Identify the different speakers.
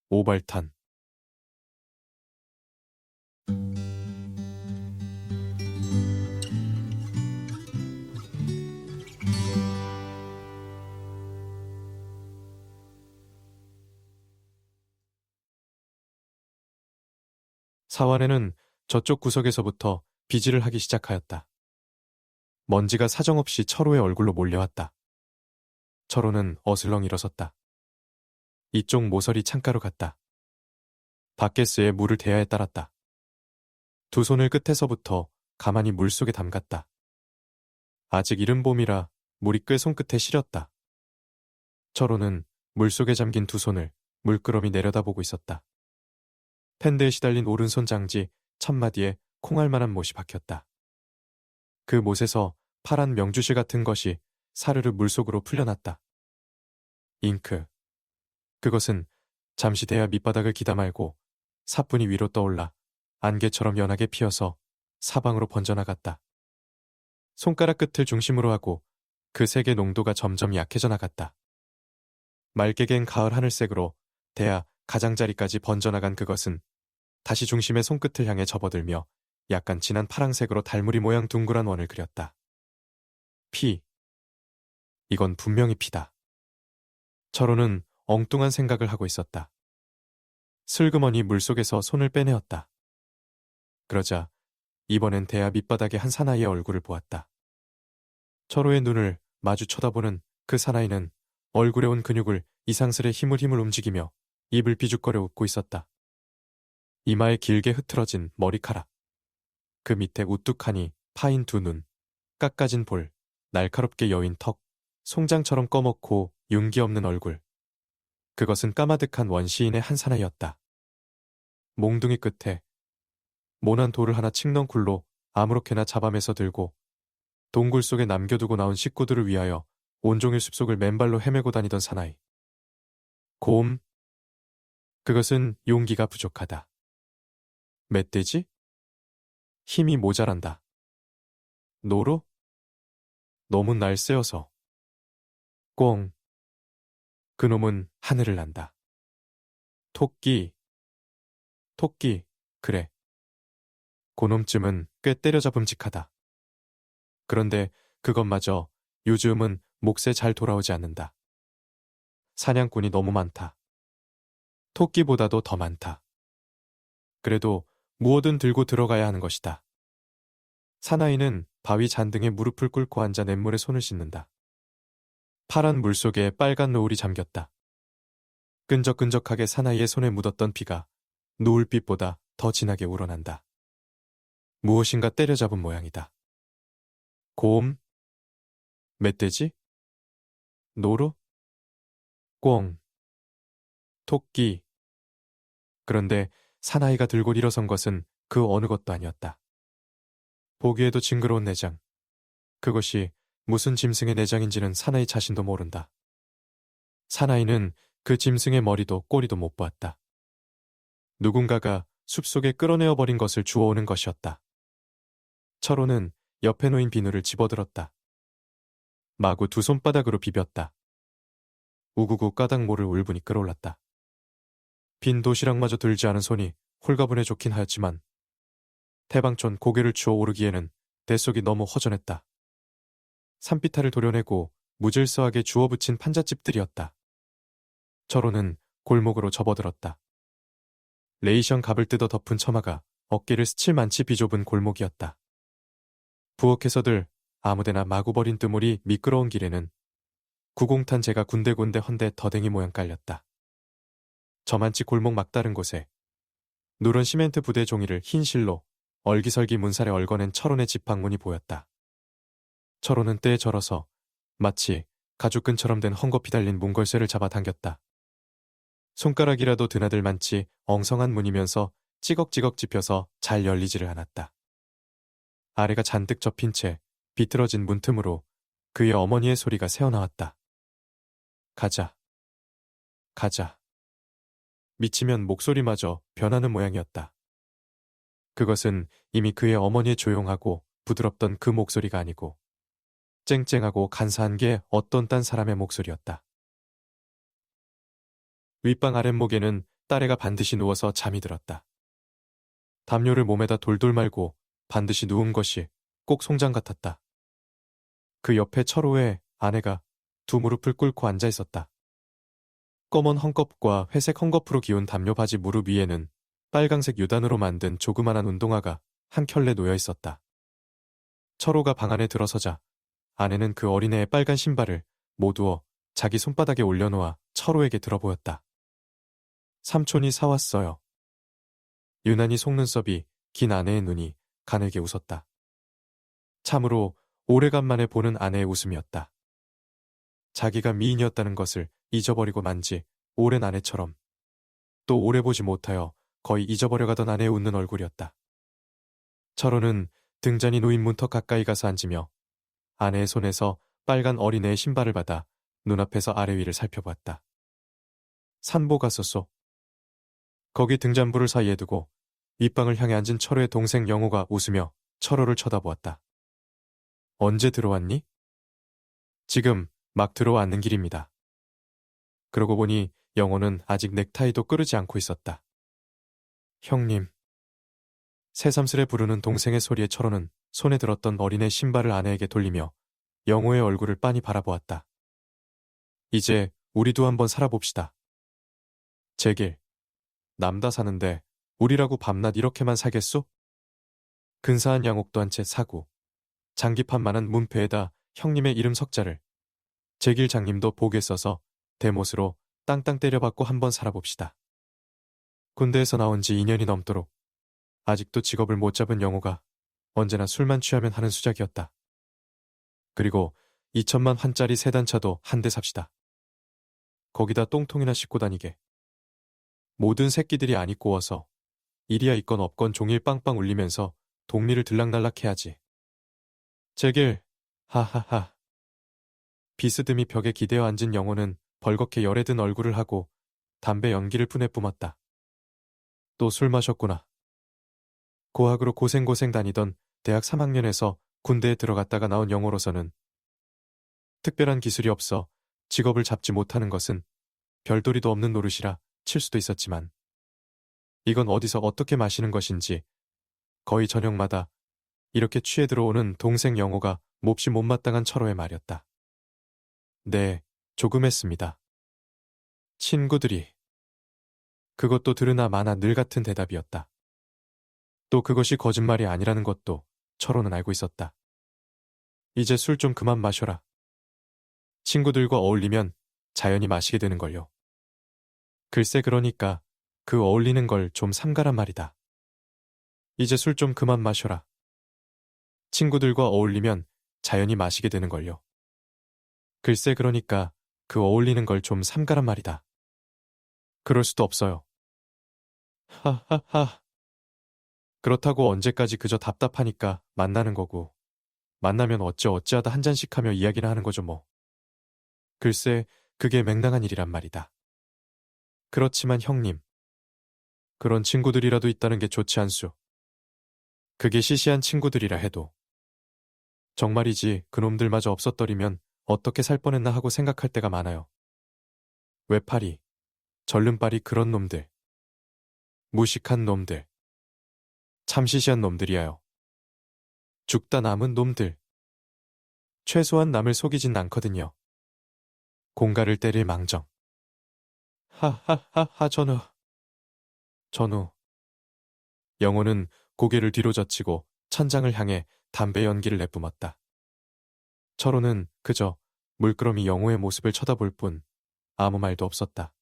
Speaker 1: 오발탄. 사활에는 저쪽 구석에서부터 비질을 하기 시작하였다. 먼지가 사정없이 철호의 얼굴로 몰려왔다. 철호는 어슬렁 일어섰다. 이쪽 모서리 창가로 갔다. 바켓스에 물을 대야에 따랐다. 두 손을 끝에서부터 가만히 물속에 담갔다. 아직 이른 봄이라 물이 꽤 손끝에 시렸다. 철호는 물속에 잠긴 두 손을 물끄러미 내려다보고 있었다. 팬드에 시달린 오른손 장지 첫마디에 콩알만한 못이 박혔다. 그 못에서 파란 명주실 같은 것이 사르르 물속으로 풀려났다. 잉크. 그것은 잠시 대야 밑바닥을 기다 말고 사뿐히 위로 떠올라 안개처럼 연하게 피어서 사방으로 번져나갔다. 손가락 끝을 중심으로 하고 그 색의 농도가 점점 약해져 나갔다. 맑게 갠 가을 하늘색으로 대야 가장자리까지 번져나간 그것은 다시 중심의 손끝을 향해 접어들며 약간 진한 파랑색으로 달무리 모양 둥그란 원을 그렸다. 피. 이건 분명히 피다. 철호는 엉뚱한 생각을 하고 있었다. 슬그머니 물속에서 손을 빼내었다. 그러자 이번엔 대야 밑바닥의 한 사나이의 얼굴을 보았다. 철호의 눈을 마주 쳐다보는 그 사나이는 얼굴에 온 근육을 이상스레 힘을 움직이며 입을 비죽거려 웃고 있었다. 이마에 길게 흐트러진 머리카락, 그 밑에 우뚝하니 파인 두 눈, 깎아진 볼, 날카롭게 여인 턱, 송장처럼 꺼먹고 윤기 없는 얼굴. 그것은 까마득한 원시인의 한 사나이였다. 몽둥이 끝에 모난 돌을 하나 칡넝쿨로 아무렇게나 잡아매서 들고 동굴 속에 남겨두고 나온 식구들을 위하여 온종일 숲속을 맨발로 헤매고 다니던 사나이. 곰. 그것은 용기가 부족하다. 멧돼지? 힘이 모자란다. 노루? 너무 날쌔어서. 꽁. 그놈은 하늘을 난다. 토끼. 토끼, 그래. 그놈쯤은 꽤 때려잡음직하다. 그런데 그것마저 요즘은 몫에 잘 돌아오지 않는다. 사냥꾼이 너무 많다. 토끼보다도 더 많다. 그래도 무엇든 들고 들어가야 하는 것이다. 사나이는 바위 잔등에 무릎을 꿇고 앉아 냇물에 손을 씻는다. 파란 물속에 빨간 노을이 잠겼다. 끈적끈적하게 사나이의 손에 묻었던 피가 노을빛보다 더 진하게 우러난다. 무엇인가 때려잡은 모양이다. 곰? 멧돼지? 노루? 꿩? 토끼? 그런데 사나이가 들고 일어선 것은 그 어느 것도 아니었다. 보기에도 징그러운 내장. 그것이 무슨 짐승의 내장인지는 사나이 자신도 모른다. 사나이는 그 짐승의 머리도 꼬리도 못 보았다. 누군가가 숲속에 끌어내어 버린 것을 주워오는 것이었다. 철호는 옆에 놓인 비누를 집어들었다. 마구 두 손바닥으로 비볐다. 우구구 까닭모를 울분이 끓어올랐다. 빈 도시락마저 들지 않은 손이 홀가분해 좋긴 하였지만 태방촌 고개를 주워 오르기에는 대속이 너무 허전했다. 산비탈을 도려내고 무질서하게 주워붙인 판잣집들이었다. 철호는 골목으로 접어들었다. 레이션 갑을 뜯어 덮은 처마가 어깨를 스칠 만치 비좁은 골목이었다. 부엌에서들 아무데나 마구 버린 뜨물이 미끄러운 길에는 구공탄 재가 군데군데 헌데 더댕이 모양 깔렸다. 저만치 골목 막다른 곳에 누런 시멘트 부대 종이를 흰 실로 얼기설기 문살에 얽어낸 철혼의 집 방문이 보였다. 철혼은 때에 절어서 마치 가죽끈처럼 된 헝겊이 달린 문걸쇠를 잡아당겼다. 손가락이라도 드나들 만치 엉성한 문이면서 찌걱찌걱 찝혀서 잘 열리지를 않았다. 아래가 잔뜩 접힌 채 비틀어진 문틈으로 그의 어머니의 소리가 새어나왔다. 가자. 가자. 미치면 목소리마저 변하는 모양이었다. 그것은 이미 그의 어머니의 조용하고 부드럽던 그 목소리가 아니고 쨍쨍하고 간사한 게 어떤 딴 사람의 목소리였다. 윗방 아랫목에는 딸애가 반드시 누워서 잠이 들었다. 담요를 몸에다 돌돌 말고 반드시 누운 것이 꼭 송장 같았다. 그 옆에 철호에 아내가 두 무릎을 꿇고 앉아 있었다. 검은 헝겊과 회색 헝겊으로 기운 담요 바지 무릎 위에는 빨강색 유단으로 만든 조그만한 운동화가 한 켤레 놓여 있었다. 철호가 방 안에 들어서자 아내는 그 어린애의 빨간 신발을 모두어 자기 손바닥에 올려놓아 철호에게 들어보였다. 삼촌이 사왔어요. 유난히 속눈썹이 긴 아내의 눈이 가늘게 웃었다. 참으로 오래간만에 보는 아내의 웃음이었다. 자기가 미인이었다는 것을 잊어버리고 만지 오랜 아내처럼 또 오래 보지 못하여 거의 잊어버려가던 아내의 웃는 얼굴이었다. 철호는 등잔이 놓인 문턱 가까이 가서 앉으며 아내의 손에서 빨간 어린애의 신발을 받아 눈앞에서 아래 위를 살펴보았다. 산보 갔었소. 거기 등잔부를 사이에 두고 윗방을 향해 앉은 철호의 동생 영호가 웃으며 철호를 쳐다보았다. 언제 들어왔니? 지금 막 들어왔는 길입니다. 그러고 보니 영호는 아직 넥타이도 끄르지 않고 있었다. 형님. 새삼스레 부르는 동생의 소리에 철호는 손에 들었던 어린애 신발을 아내에게 돌리며 영호의 얼굴을 빤히 바라보았다. 이제 우리도 한번 살아봅시다. 제길. 남다 사는데 우리라고 밤낮 이렇게만 살겠소? 근사한 양옥도 한 채 사고 장기판만한 문패에다 형님의 이름 석자를 제길 장님도 복에 써서 대못으로 땅땅 때려받고 한번 살아봅시다. 군대에서 나온 지 2년이 넘도록 아직도 직업을 못 잡은 영호가 언제나 술만 취하면 하는 수작이었다. 그리고 2천만 환짜리 세단차도 한 대 삽시다. 거기다 똥통이나 싣고 다니게. 모든 새끼들이 안 입고 와서 일이야 있건 없건 종일 빵빵 울리면서 동리를 들락날락 해야지. 제길, 하하하. 비스듬히 벽에 기대어 앉은 영호는 벌겋게 열에 든 얼굴을 하고 담배 연기를 뿜에 뿜었다. 또 술 마셨구나. 고학으로 고생고생 다니던 대학 3학년에서 군대에 들어갔다가 나온 영호로서는 특별한 기술이 없어 직업을 잡지 못하는 것은 별도리도 없는 노릇이라 칠 수도 있었지만 이건 어디서 어떻게 마시는 것인지 거의 저녁마다 이렇게 취해 들어오는 동생 영호가 몹시 못마땅한 철호의 말이었다. 네, 조금 했습니다. 친구들이. 그것도 들으나 마나 늘 같은 대답이었다. 또 그것이 거짓말이 아니라는 것도 철호는 알고 있었다. 이제 술 좀 그만 마셔라. 친구들과 어울리면 자연히 마시게 되는걸요. 글쎄 그러니까 그 어울리는 걸 좀 삼가란 말이다. 이제 술 좀 그만 마셔라. 친구들과 어울리면 자연히 마시게 되는걸요. 글쎄 그러니까 그 어울리는 걸 좀 삼가란 말이다. 그럴 수도 없어요. 하하하. 그렇다고 언제까지 그저 답답하니까 만나는 거고 만나면 어찌어찌하다 한 잔씩 하며 이야기를 하는 거죠 뭐. 글쎄 그게 맹랑한 일이란 말이다. 그렇지만 형님. 그런 친구들이라도 있다는 게 좋지 않소. 그게 시시한 친구들이라 해도. 정말이지 그놈들마저 없었더리면 어떻게 살 뻔했나 하고 생각할 때가 많아요. 외파리, 절름발이 그런 놈들. 무식한 놈들. 참 시시한 놈들이야요. 죽다 남은 놈들. 최소한 남을 속이진 않거든요. 공가를 때릴 망정. 하하하하 전우. 영호는 고개를 뒤로 젖히고 천장을 향해 담배 연기를 내뿜었다. 철호는 그저 물끄러미 영호의 모습을 쳐다볼 뿐 아무 말도 없었다.